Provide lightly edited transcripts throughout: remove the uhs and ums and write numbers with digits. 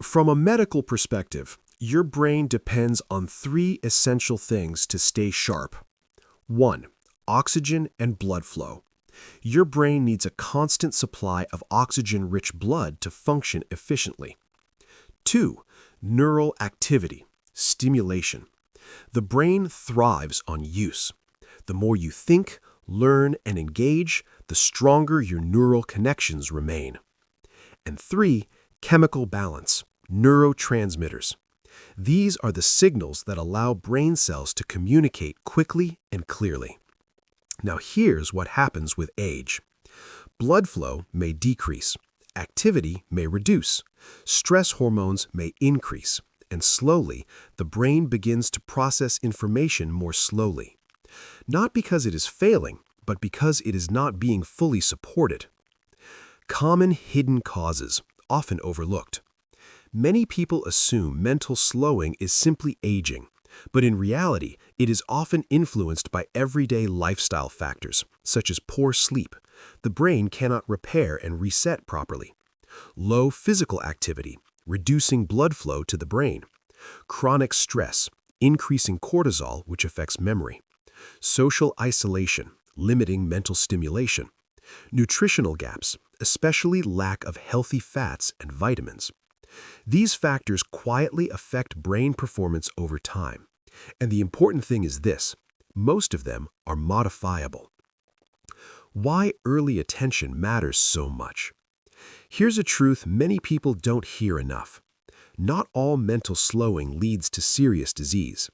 From a medical perspective, your brain depends on three essential things to stay sharp. 1. Oxygen and blood flow. Your brain needs a constant supply of oxygen-rich blood to function efficiently. 2. Neural activity, stimulation. The brain thrives on use. The more you think, learn, and engage, the stronger your neural connections remain. And 3. Chemical balance, neurotransmitters. These are the signals that allow brain cells to communicate quickly and clearly. Now here's what happens with age. Blood flow may decrease, activity may reduce, stress hormones may increase, and slowly the brain begins to process information more slowly. Not because it is failing, but because it is not being fully supported. Common hidden causes, often overlooked. Many people assume mental slowing is simply aging, but in reality, it is often influenced by everyday lifestyle factors, such as poor sleep. The brain cannot repair and reset properly. Low physical activity, reducing blood flow to the brain. Chronic stress, increasing cortisol, which affects memory. Social isolation, limiting mental stimulation. Nutritional gaps, especially lack of healthy fats and vitamins. These factors quietly affect brain performance over time. And the important thing is this: most of them are modifiable. Why early attention matters so much. Here's a truth many people don't hear enough. Not all mental slowing leads to serious disease.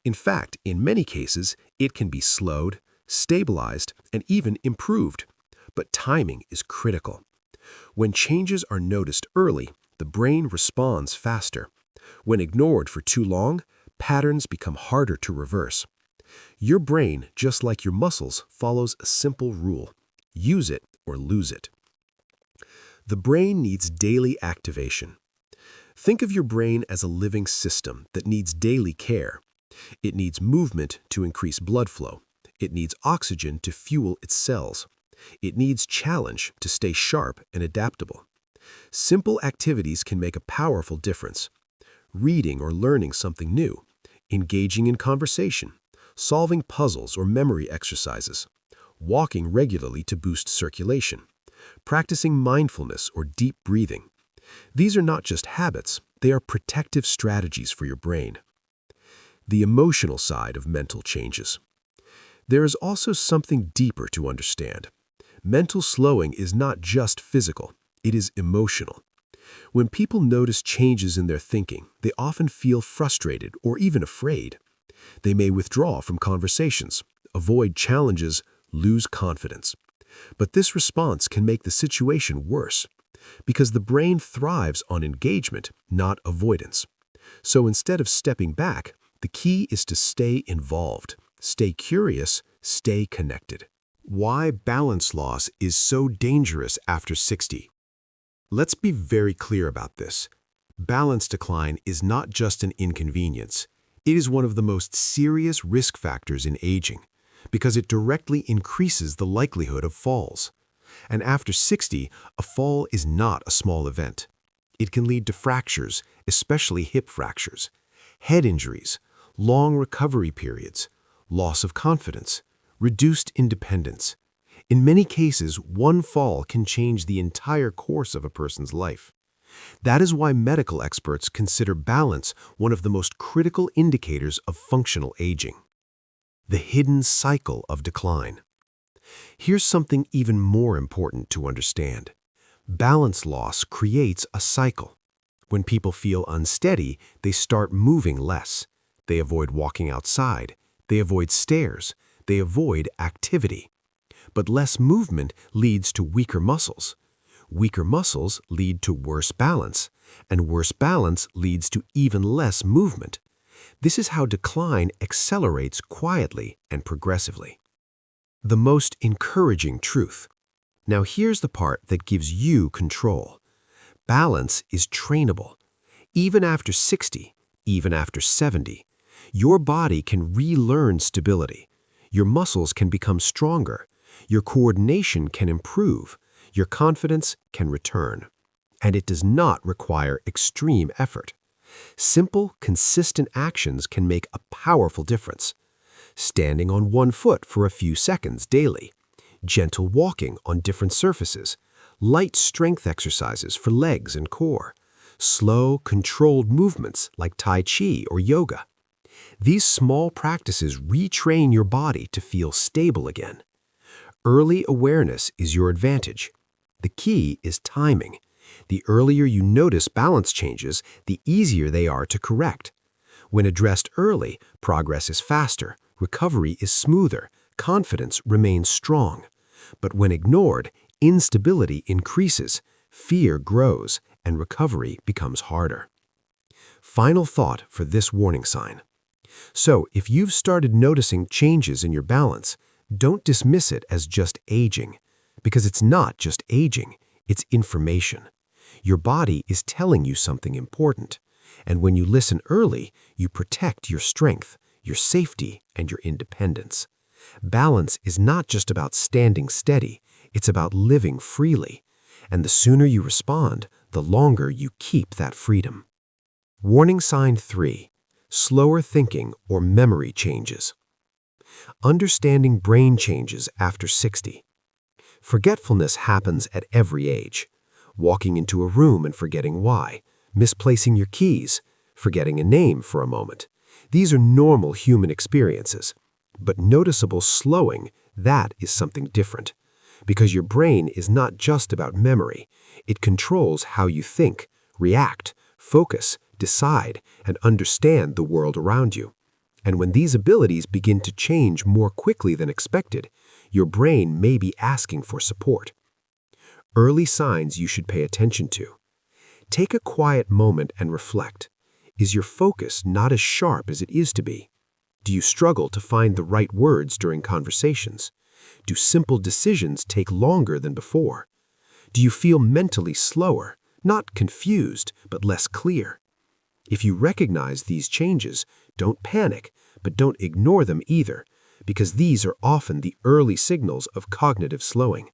In fact, in many cases, it can be slowed, stabilized, and even improved. But timing is critical. When changes are noticed early, the brain responds faster. When ignored for too long, patterns become harder to reverse. Your brain, just like your muscles, follows a simple rule: use it or lose it. The brain needs daily activation. Think of your brain as a living system that needs daily care. It needs movement to increase blood flow. It needs oxygen to fuel its cells. It needs challenge to stay sharp and adaptable. Simple activities can make a powerful difference. Reading or learning something new, engaging in conversation, solving puzzles or memory exercises, walking regularly to boost circulation, practicing mindfulness or deep breathing. These are not just habits, they are protective strategies for your brain. The emotional side of mental changes. There is also something deeper to understand. Mental slowing is not just physical, it is emotional. When people notice changes in their thinking, they often feel frustrated or even afraid. They may withdraw from conversations, avoid challenges, lose confidence. But this response can make the situation worse, because the brain thrives on engagement, not avoidance. So instead of stepping back, the key is to stay involved, stay curious, stay connected. Why balance loss is so dangerous after 60. Let's be very clear about this. Balance decline is not just an inconvenience. It is one of the most serious risk factors in aging, because it directly increases the likelihood of falls. And after 60, a fall is not a small event. It can lead to fractures, especially hip fractures, head injuries, long recovery periods, loss of confidence, reduced independence. In many cases, one fall can change the entire course of a person's life. That is why medical experts consider balance one of the most critical indicators of functional aging. The hidden cycle of decline. Here's something even more important to understand. Balance loss creates a cycle. When people feel unsteady, they start moving less. They avoid walking outside. They avoid stairs. They avoid activity. But less movement leads to weaker muscles. Weaker muscles lead to worse balance, and worse balance leads to even less movement. This is how decline accelerates quietly and progressively. The most encouraging truth. Now here's the part that gives you control. Balance is trainable. Even after 60, even after 70, your body can relearn stability. Your muscles can become stronger. Your coordination can improve. Your confidence can return. and it does not require extreme effort. Simple, consistent actions can make a powerful difference. Standing on one foot for a few seconds daily, gentle walking on different surfaces, light strength exercises for legs and core, slow, controlled movements like Tai Chi or yoga. These small practices retrain your body to feel stable again. Early awareness is your advantage. The key is timing. The earlier you notice balance changes, the easier they are to correct. When addressed early, progress is faster, recovery is smoother, confidence remains strong. But when ignored, instability increases, fear grows, and recovery becomes harder. Final thought for this warning sign. So, if you've started noticing changes in your balance, don't dismiss it as just aging, because it's not just aging, it's information. Your body is telling you something important, and when you listen early, you protect your strength, your safety, and your independence. Balance is not just about standing steady, it's about living freely, and the sooner you respond, the longer you keep that freedom. Warning sign 3. Slower thinking or memory changes. Understanding brain changes after 60. Forgetfulness happens at every age. Walking into a room and forgetting why, misplacing your keys, forgetting a name for a moment. These are normal human experiences. But noticeable slowing, that is something different. Because your brain is not just about memory. It controls how you think, react, focus, decide, and understand the world around you. And when these abilities begin to change more quickly than expected, your brain may be asking for support. Early signs you should pay attention to. Take a quiet moment and reflect. Is your focus not as sharp as it is to be? Do you struggle to find the right words during conversations? Do simple decisions take longer than before? Do you feel mentally slower, not confused, but less clear? If you recognize these changes, don't panic, but don't ignore them either, because these are often the early signals of cognitive slowing,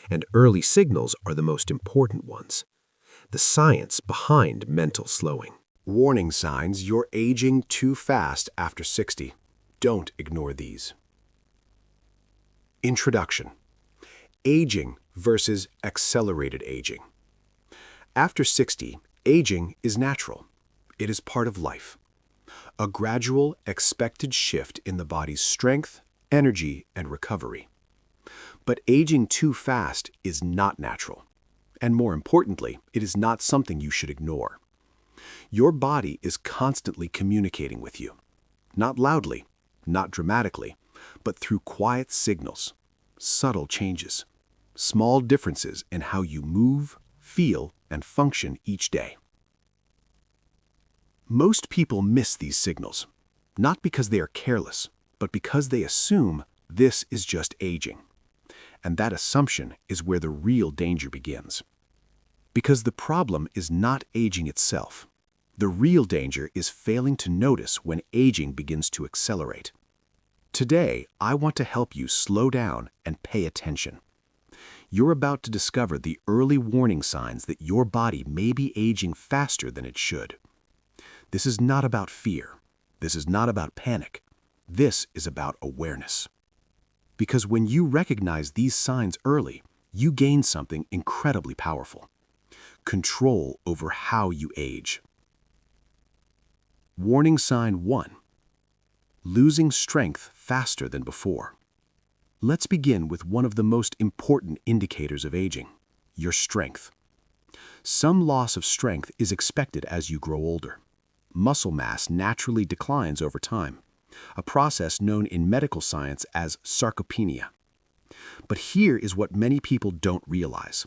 and early signals are the most important ones. The science behind mental slowing. Warning signs you're aging too fast after 60. Don't ignore these. Introduction. Aging versus accelerated aging. After 60, aging is natural. It is part of life. A gradual, expected shift in the body's strength, energy, and recovery. But aging too fast is not natural. And more importantly, it is not something you should ignore. Your body is constantly communicating with you. Not loudly, not dramatically, but through quiet signals, subtle changes, small differences in how you move, feel, and function each day. Most people miss these signals, not because they are careless, but because they assume this is just aging. And that assumption is where the real danger begins. Because the problem is not aging itself. The real danger is failing to notice when aging begins to accelerate. Today, I want to help you slow down and pay attention. You're about to discover the early warning signs that your body may be aging faster than it should. This is not about fear. This is not about panic. This is about awareness. Because when you recognize these signs early, you gain something incredibly powerful. Control over how you age. Warning sign 1. Losing strength faster than before. Let's begin with one of the most important indicators of aging, your strength. Some loss of strength is expected as you grow older. Muscle mass naturally declines over time, a process known in medical science as sarcopenia. But here is what many people don't realize.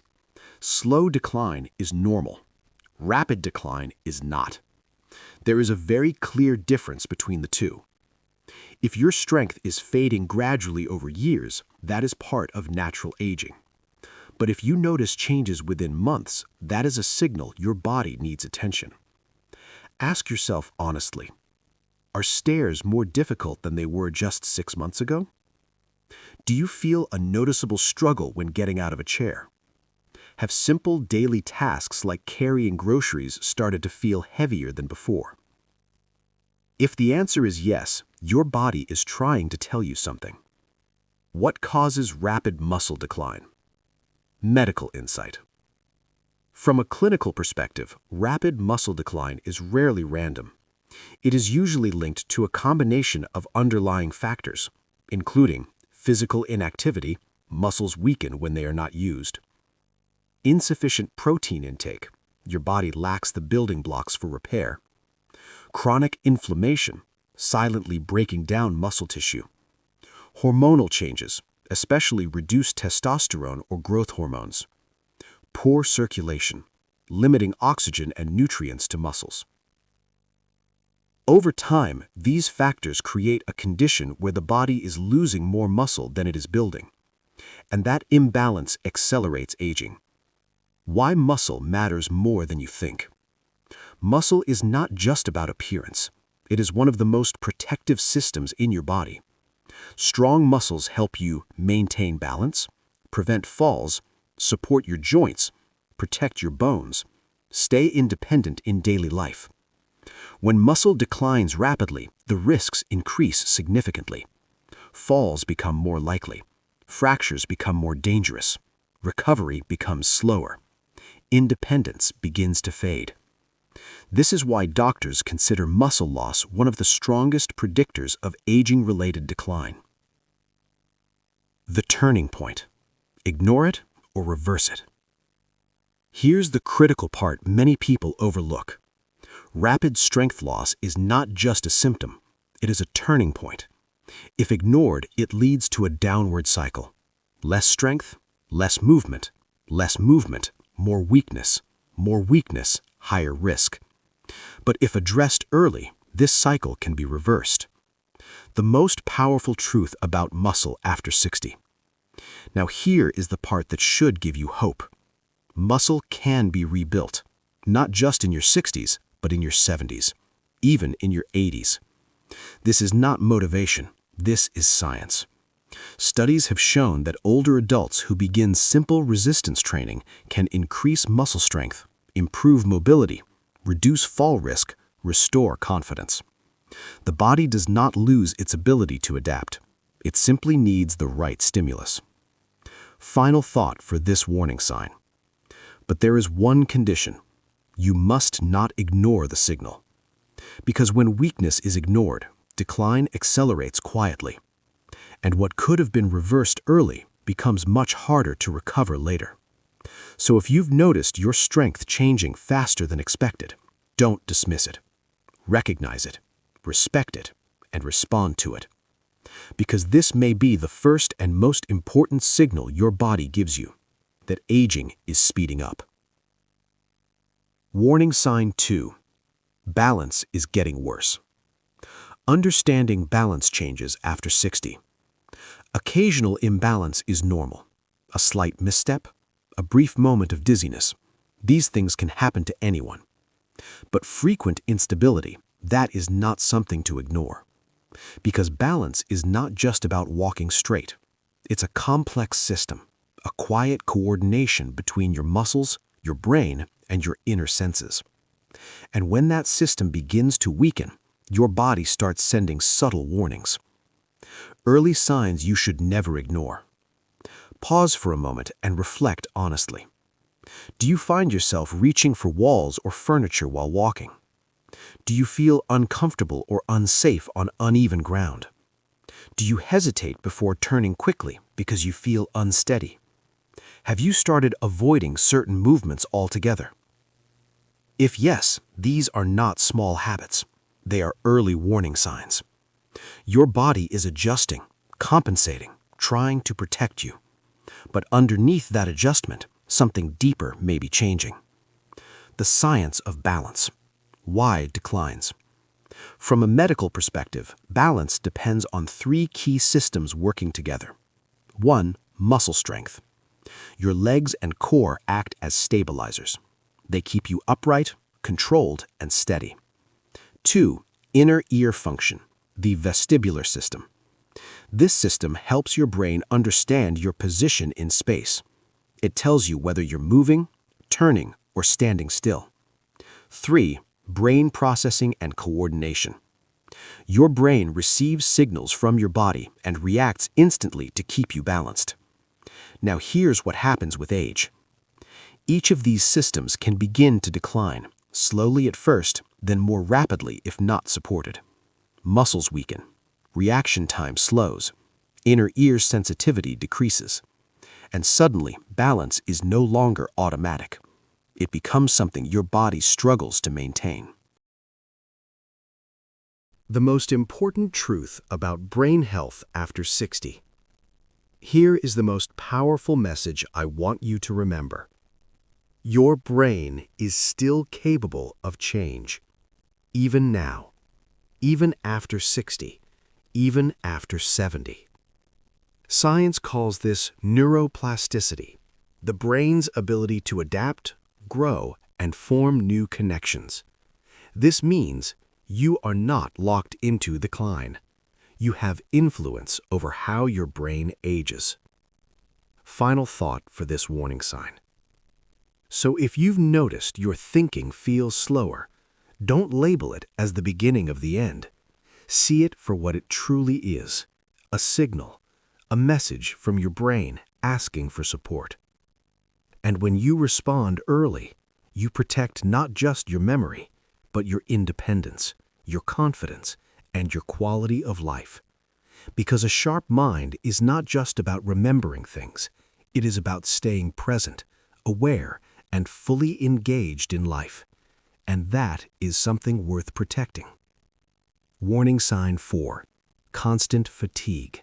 Slow decline is normal. Rapid decline is not. There is a very clear difference between the two. If your strength is fading gradually over years, that is part of natural aging. But if you notice changes within months, that is a signal your body needs attention. Ask yourself honestly, are stairs more difficult than they were just 6 months ago? Do you feel a noticeable struggle when getting out of a chair? Have simple daily tasks like carrying groceries started to feel heavier than before? If the answer is yes, your body is trying to tell you something. What causes rapid muscle decline? Medical insight. From a clinical perspective, rapid muscle decline is rarely random. It is usually linked to a combination of underlying factors, including physical inactivity, muscles weaken when they are not used; insufficient protein intake, your body lacks the building blocks for repair; chronic inflammation, silently breaking down muscle tissue; hormonal changes, especially reduced testosterone or growth hormones; poor circulation, limiting oxygen and nutrients to muscles. Over time, these factors create a condition where the body is losing more muscle than it is building, and that imbalance accelerates aging. Why muscle matters more than you think. Muscle is not just about appearance. It is one of the most protective systems in your body. Strong muscles help you maintain balance, prevent falls, support your joints, protect your bones, stay independent in daily life. When muscle declines rapidly, the risks increase significantly. Falls become more likely. Fractures become more dangerous. Recovery becomes slower. Independence begins to fade. This is why doctors consider muscle loss one of the strongest predictors of aging-related decline. The turning point. Ignore it or reverse it. Here's the critical part many people overlook. Rapid strength loss is not just a symptom, it is a turning point. If ignored, it leads to a downward cycle. Less strength, less movement, more weakness, higher risk. But if addressed early, this cycle can be reversed. The most powerful truth about muscle after 60. Now here is the part that should give you hope. Muscle can be rebuilt, not just in your 60s, but in your 70s, even in your 80s. This is not motivation, this is science. Studies have shown that older adults who begin simple resistance training can increase muscle strength, improve mobility, reduce fall risk, restore confidence. The body does not lose its ability to adapt. It simply needs the right stimulus. Final thought for this warning sign. But there is one condition. You must not ignore the signal. Because when weakness is ignored, decline accelerates quietly. And what could have been reversed early becomes much harder to recover later. So if you've noticed your strength changing faster than expected, don't dismiss it. Recognize it, respect it, and respond to it. Because this may be the first and most important signal your body gives you, that aging is speeding up. Warning sign 2. Balance is getting worse. Understanding balance changes after 60. Occasional imbalance is normal. A slight misstep, a brief moment of dizziness. These things can happen to anyone. But frequent instability, that is not something to ignore. Because balance is not just about walking straight. It's a complex system, a quiet coordination between your muscles, your brain, and your inner senses. And when that system begins to weaken, your body starts sending subtle warnings. Early signs you should never ignore. Pause for a moment and reflect honestly. Do you find yourself reaching for walls or furniture while walking? Do you feel uncomfortable or unsafe on uneven ground? Do you hesitate before turning quickly because you feel unsteady? Have you started avoiding certain movements altogether? If yes, these are not small habits. They are early warning signs. Your body is adjusting, compensating, trying to protect you. But underneath that adjustment, something deeper may be changing. The science of balance. Why declines? From a medical perspective, balance depends on 3 key systems working together. 1. Muscle strength. Your legs and core act as stabilizers. They keep you upright, controlled, and steady. 2. Inner ear function, the vestibular system. This system helps your brain understand your position in space. It tells you whether you're moving, turning, or standing still. 3. Brain processing and coordination. Your brain receives signals from your body and reacts instantly to keep you balanced. Now here's what happens with age. Each of these systems can begin to decline, slowly at first, then more rapidly if not supported. Muscles weaken, reaction time slows, inner ear sensitivity decreases, and suddenly balance is no longer automatic. It becomes something your body struggles to maintain. The most important truth about brain health after 60. Here is the most powerful message I want you to remember. Your brain is still capable of change, even now, even after 60, even after 70. Science calls this neuroplasticity, the brain's ability to adapt, grow, and form new connections. This means you are not locked into decline. You have influence over how your brain ages. Final thought for this warning sign. So if you've noticed your thinking feels slower, don't label it as the beginning of the end. See it for what it truly is, a signal, a message from your brain asking for support. And when you respond early, you protect not just your memory, but your independence, your confidence, and your quality of life. Because a sharp mind is not just about remembering things, it is about staying present, aware, and fully engaged in life. And that is something worth protecting. Warning sign 4. Constant fatigue.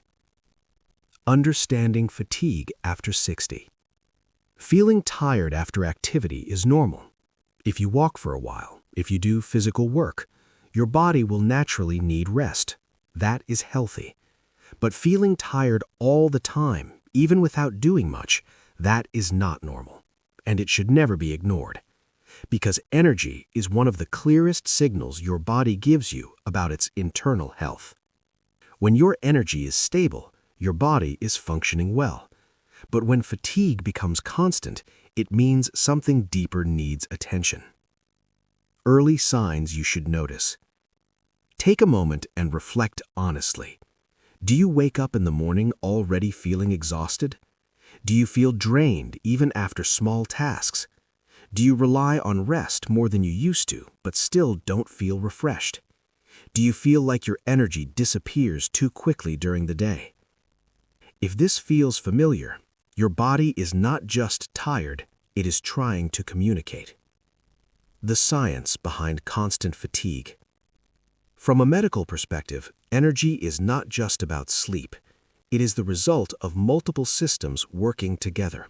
Understanding fatigue after 60. Feeling tired after activity is normal. If you walk for a while, if you do physical work, your body will naturally need rest. That is healthy. But feeling tired all the time, even without doing much, that is not normal. And it should never be ignored. Because energy is one of the clearest signals your body gives you about its internal health. When your energy is stable, your body is functioning well. But when fatigue becomes constant, it means something deeper needs attention. Early signs you should notice. Take a moment and reflect honestly. Do you wake up in the morning already feeling exhausted? Do you feel drained even after small tasks? Do you rely on rest more than you used to, but still don't feel refreshed? Do you feel like your energy disappears too quickly during the day? If this feels familiar, your body is not just tired, it is trying to communicate. The science behind constant fatigue. From a medical perspective, energy is not just about sleep. It is the result of multiple systems working together.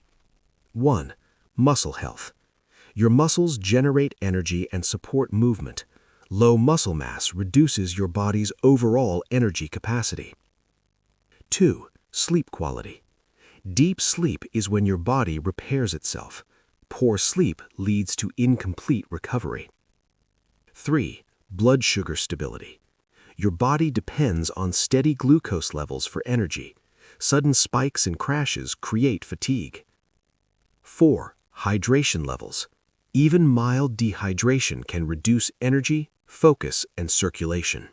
1. Muscle health. Your muscles generate energy and support movement. Low muscle mass reduces your body's overall energy capacity. 2. Sleep quality. Deep sleep is when your body repairs itself. Poor sleep leads to incomplete recovery. 3. Blood sugar stability. Your body depends on steady glucose levels for energy. Sudden spikes and crashes create fatigue. 4. Hydration levels. Even mild dehydration can reduce energy, focus, and circulation.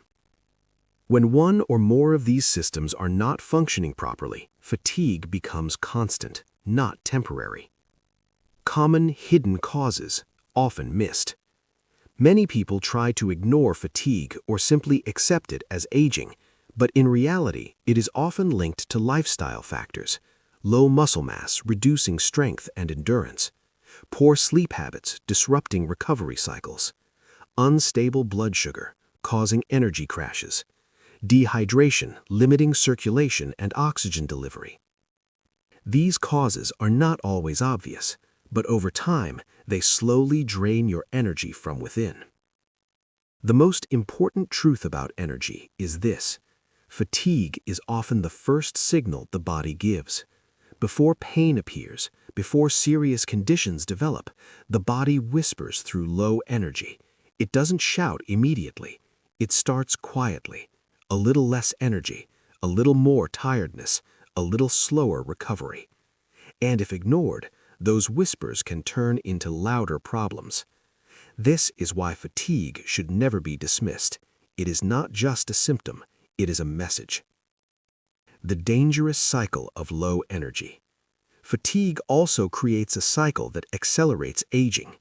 When one or more of these systems are not functioning properly, fatigue becomes constant, not temporary. Common hidden causes, often missed. Many people try to ignore fatigue or simply accept it as aging, but in reality, it is often linked to lifestyle factors: low muscle mass reducing strength and endurance, poor sleep habits disrupting recovery cycles, unstable blood sugar causing energy crashes, dehydration limiting circulation and oxygen delivery. These causes are not always obvious, but over time, they slowly drain your energy from within. The most important truth about energy is this: fatigue is often the first signal the body gives. Before pain appears, before serious conditions develop, the body whispers through low energy. It doesn't shout immediately. It starts quietly. A little less energy, a little more tiredness, a little slower recovery. And if ignored, those whispers can turn into louder problems. This is why fatigue should never be dismissed. It is not just a symptom, it is a message. The dangerous cycle of low energy. Fatigue also creates a cycle that accelerates aging.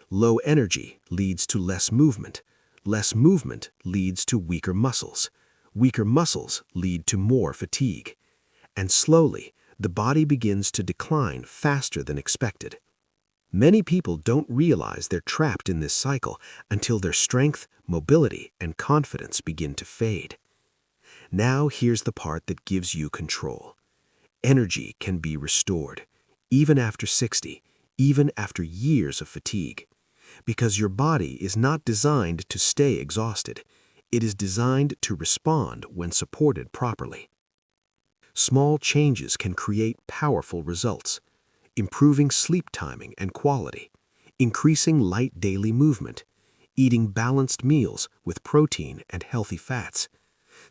Low energy leads to less movement. Less movement leads to weaker muscles. Weaker muscles lead to more fatigue. And slowly, the body begins to decline faster than expected. Many people don't realize they're trapped in this cycle until their strength, mobility, and confidence begin to fade. Now here's the part that gives you control. Energy can be restored, even after 60, even after years of fatigue. Because your body is not designed to stay exhausted. It is designed to respond when supported properly. Small changes can create powerful results. Improving sleep timing and quality, increasing light daily movement, eating balanced meals with protein and healthy fats,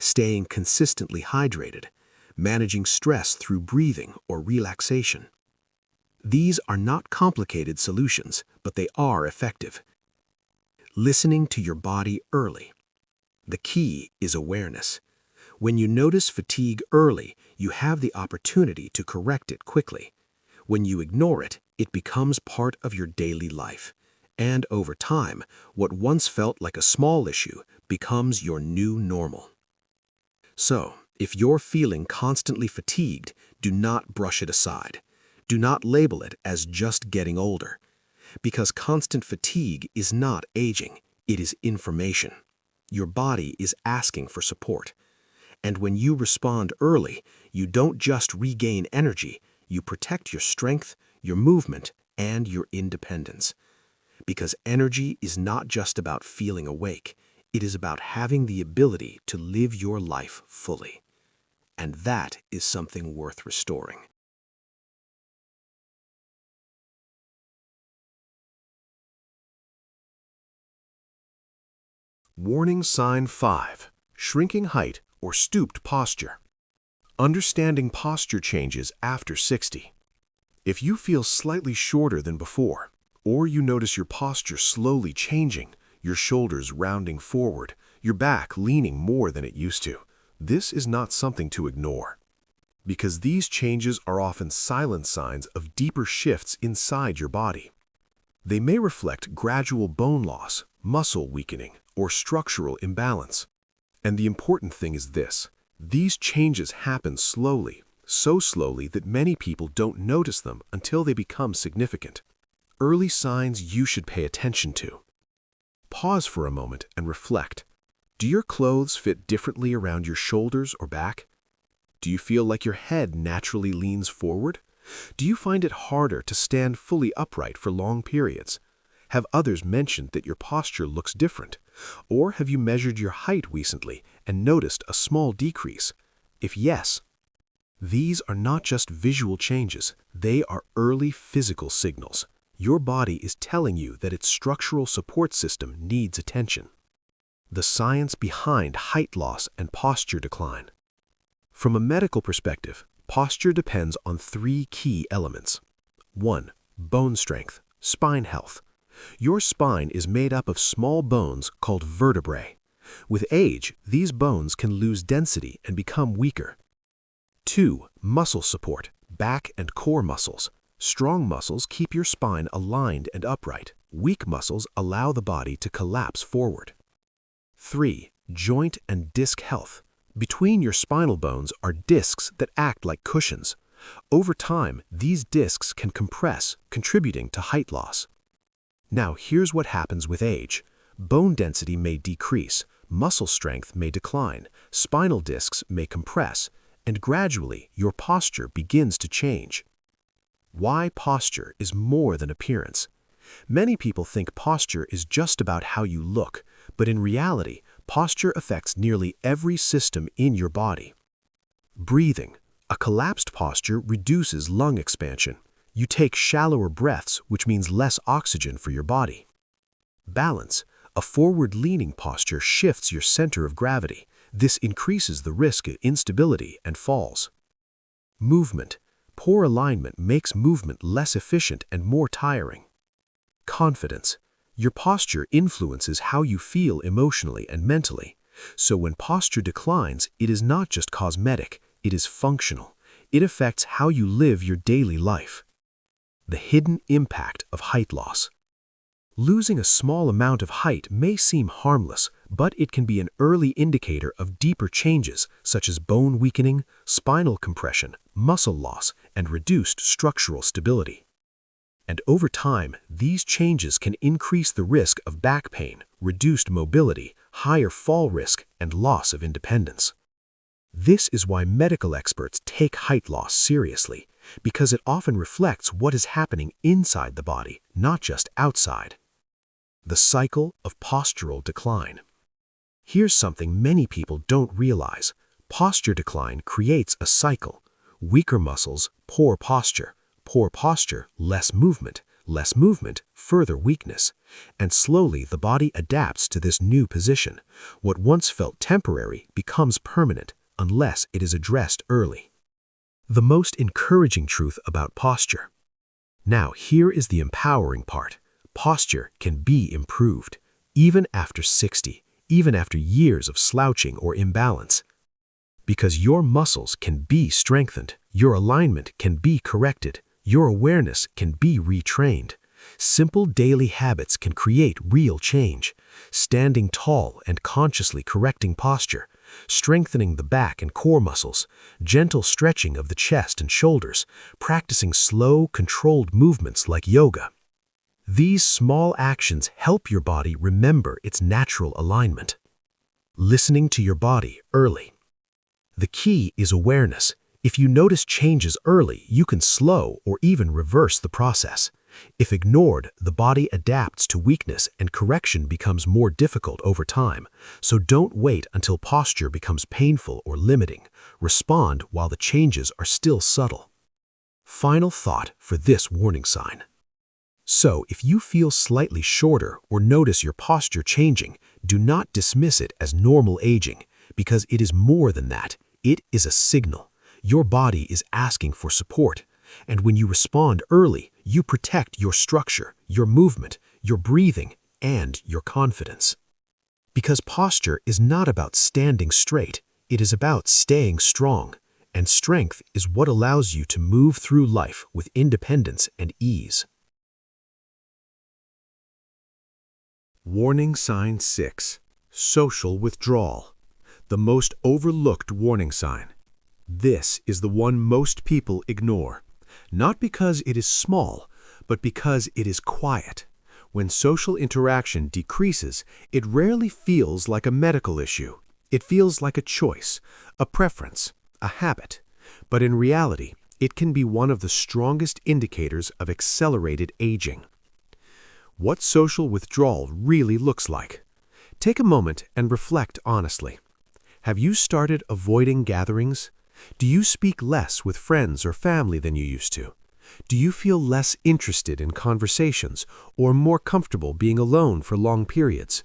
staying consistently hydrated, managing stress through breathing or relaxation. These are not complicated solutions, but they are effective. Listening to your body early. The key is awareness. When you notice fatigue early, you have the opportunity to correct it quickly. When you ignore it, it becomes part of your daily life. And over time, what once felt like a small issue becomes your new normal. So, if you're feeling constantly fatigued, do not brush it aside. Do not label it as just getting older. Because constant fatigue is not aging, it is information. Your body is asking for support. And when you respond early, you don't just regain energy, you protect your strength, your movement, and your independence. Because energy is not just about feeling awake, it is about having the ability to live your life fully. And that is something worth restoring. Warning sign 5. Shrinking height or stooped posture. Understanding posture changes after 60. If you feel slightly shorter than before, or you notice your posture slowly changing, your shoulders rounding forward, your back leaning more than it used to, this is not something to ignore. Because these changes are often silent signs of deeper shifts inside your body. They may reflect gradual bone loss, muscle weakening, or structural imbalance. And the important thing is this: these changes happen slowly, so slowly that many people don't notice them until they become significant. Early signs you should pay attention to. Pause for a moment and reflect. Do your clothes fit differently around your shoulders or back? Do you feel like your head naturally leans forward? Do you find it harder to stand fully upright for long periods? Have others mentioned that your posture looks different? Or have you measured your height recently and noticed a small decrease? If yes, these are not just visual changes, they are early physical signals. Your body is telling you that its structural support system needs attention. The science behind height loss and posture decline. From a medical perspective, posture depends on 3 key elements. 1. Bone strength, spine health. Your spine is made up of small bones called vertebrae. With age, these bones can lose density and become weaker. 2. Muscle support, back and core muscles. Strong muscles keep your spine aligned and upright. Weak muscles allow the body to collapse forward. 3. Joint and disc health. Between your spinal bones are discs that act like cushions. Over time, these discs can compress, contributing to height loss. Now here's what happens with age. Bone density may decrease, muscle strength may decline, spinal discs may compress, and gradually your posture begins to change. Why posture is more than appearance. Many people think posture is just about how you look, but in reality, posture affects nearly every system in your body. Breathing. A collapsed posture reduces lung expansion. You take shallower breaths, which means less oxygen for your body. Balance. A forward-leaning posture shifts your center of gravity. This increases the risk of instability and falls. Movement. Poor alignment makes movement less efficient and more tiring. Confidence. Your posture influences how you feel emotionally and mentally. So when posture declines, it is not just cosmetic, it is functional. It affects how you live your daily life. The hidden impact of height loss. Losing a small amount of height may seem harmless, but it can be an early indicator of deeper changes such as bone weakening, spinal compression, muscle loss, and reduced structural stability. And over time, these changes can increase the risk of back pain, reduced mobility, higher fall risk, and loss of independence. This is why medical experts take height loss seriously, because it often reflects what is happening inside the body, not just outside. The cycle of postural decline. Here's something many people don't realize. Posture decline creates a cycle. Weaker muscles, poor posture, less movement, further weakness. And slowly the body adapts to this new position. What once felt temporary becomes permanent, unless it is addressed early. The most encouraging truth about posture. Now here is the empowering part. Posture can be improved, even after 60, even after years of slouching or imbalance. Because your muscles can be strengthened, your alignment can be corrected, your awareness can be retrained. Simple daily habits can create real change. Standing tall and consciously correcting posture, strengthening the back and core muscles, gentle stretching of the chest and shoulders, practicing slow, controlled movements like yoga. These small actions help your body remember its natural alignment. Listening to your body early. The key is awareness. If you notice changes early, you can slow or even reverse the process. If ignored, the body adapts to weakness and correction becomes more difficult over time. So don't wait until posture becomes painful or limiting. Respond while the changes are still subtle. Final thought for this warning sign. So, if you feel slightly shorter or notice your posture changing, do not dismiss it as normal aging, because it is more than that. It is a signal. Your body is asking for support. And when you respond early, you protect your structure, your movement, your breathing, and your confidence. Because posture is not about standing straight, it is about staying strong. And strength is what allows you to move through life with independence and ease. Warning sign 6. Social withdrawal. The most overlooked warning sign. This is the one most people ignore. Not because it is small, but because it is quiet. When social interaction decreases, it rarely feels like a medical issue. It feels like a choice, a preference, a habit. But in reality, it can be one of the strongest indicators of accelerated aging. What social withdrawal really looks like. Take a moment and reflect honestly. Have you started avoiding gatherings? Do you speak less with friends or family than you used to? Do you feel less interested in conversations or more comfortable being alone for long periods?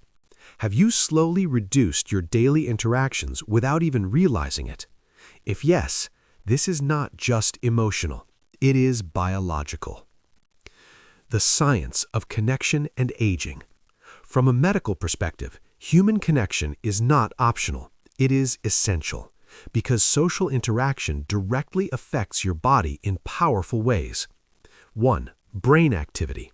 Have you slowly reduced your daily interactions without even realizing it? If yes, this is not just emotional, it is biological. The science of connection and aging. From a medical perspective, human connection is not optional, it is essential, because social interaction directly affects your body in powerful ways. 1. Brain activity.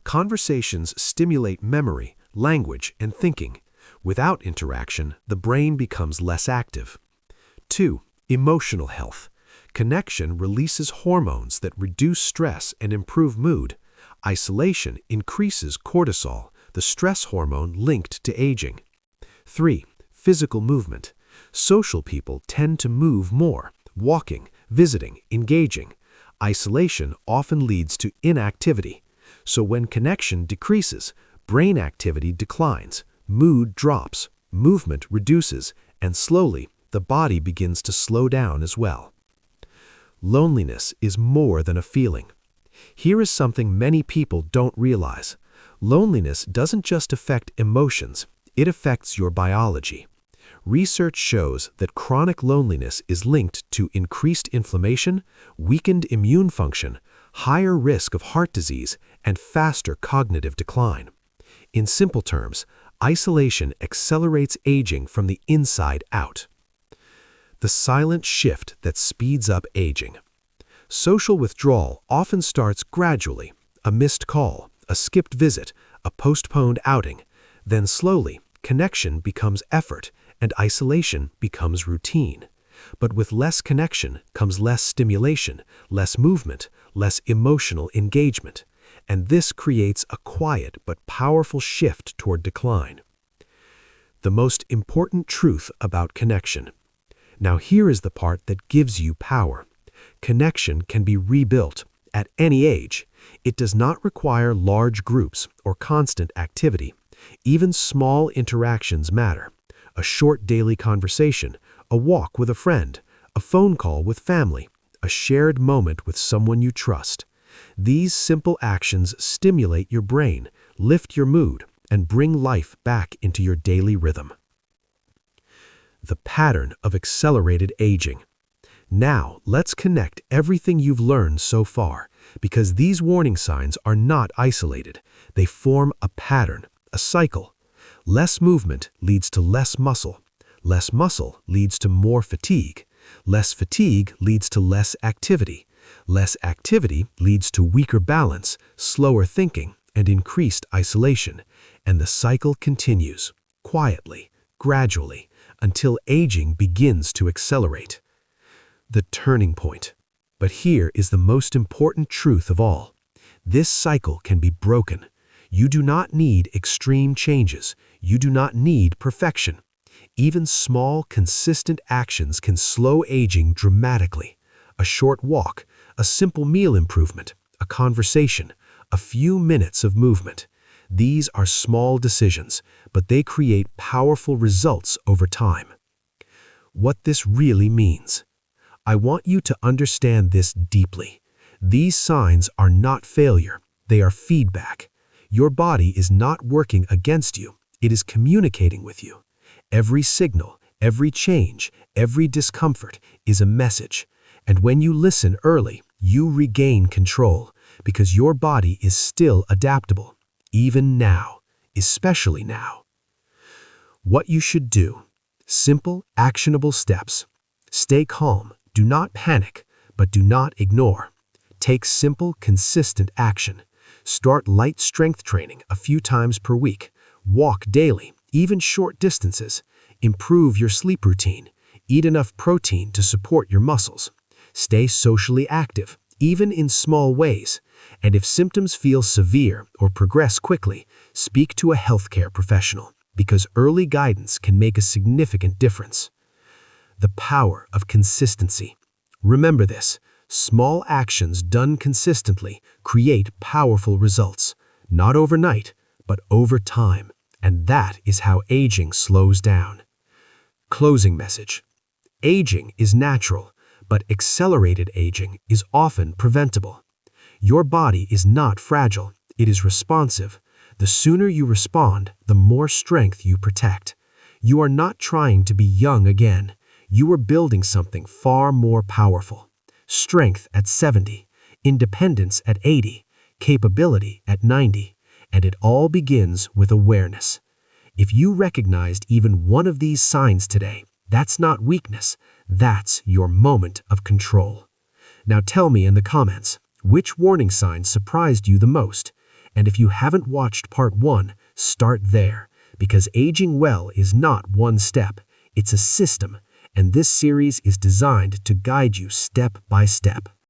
Conversations stimulate memory, language, and thinking. Without interaction, the brain becomes less active. 2. Emotional health. Connection releases hormones that reduce stress and improve mood. Isolation increases cortisol, the stress hormone linked to aging. 3. Physical movement. Social people tend to move more, walking, visiting, engaging. Isolation often leads to inactivity. So when connection decreases, brain activity declines, mood drops, movement reduces, and slowly the body begins to slow down as well. Loneliness is more than a feeling. Here is something many people don't realize. Loneliness doesn't just affect emotions, it affects your biology. Research shows that chronic loneliness is linked to increased inflammation, weakened immune function, higher risk of heart disease, and faster cognitive decline. In simple terms, isolation accelerates aging from the inside out. The silent shift that speeds up aging. Social withdrawal often starts gradually: a missed call, a skipped visit, a postponed outing. Then slowly, connection becomes effort and isolation becomes routine. But with less connection comes less stimulation, less movement, less emotional engagement. And this creates a quiet but powerful shift toward decline. The most important truth about connection. Now here is the part that gives you power. Connection can be rebuilt at any age. It does not require large groups or constant activity. Even small interactions matter. A short daily conversation, a walk with a friend, a phone call with family, a shared moment with someone you trust. These simple actions stimulate your brain, lift your mood, and bring life back into your daily rhythm. The pattern of accelerated aging. Now, let's connect everything you've learned so far, because these warning signs are not isolated. They form a pattern, a cycle. Less movement leads to less muscle. Less muscle leads to more fatigue. Less fatigue leads to less activity. Less activity leads to weaker balance, slower thinking, and increased isolation. And the cycle continues, quietly, gradually, until aging begins to accelerate. The turning point. But here is the most important truth of all. This cycle can be broken. You do not need extreme changes. You do not need perfection. Even small, consistent actions can slow aging dramatically. A short walk, a simple meal improvement, a conversation, a few minutes of movement. These are small decisions, but they create powerful results over time. What this really means. I want you to understand this deeply. These signs are not failure. They are feedback. Your body is not working against you. It is communicating with you. Every signal, every change, every discomfort is a message. And when you listen early, you regain control because your body is still adaptable, even now, especially now. What you should do. Simple, actionable steps. Stay calm. Do not panic, but do not ignore. Take simple, consistent action. Start light strength training a few times per week. Walk daily, even short distances. Improve your sleep routine. Eat enough protein to support your muscles. Stay socially active, even in small ways. And if symptoms feel severe or progress quickly, speak to a healthcare professional, because early guidance can make a significant difference. The power of consistency. Remember this, small actions done consistently create powerful results, not overnight, but over time, and that is how aging slows down. Closing message. Aging is natural, but accelerated aging is often preventable. Your body is not fragile, it is responsive. The sooner you respond, the more strength you protect. You are not trying to be young again. You are building something far more powerful. Strength at 70, independence at 80, capability at 90, and it all begins with awareness. If you recognized even one of these signs today, that's not weakness, that's your moment of control. Now tell me in the comments, which warning sign surprised you the most? And if you haven't watched part 1, start there, because aging well is not one step, it's a system. And this series is designed to guide you step by step.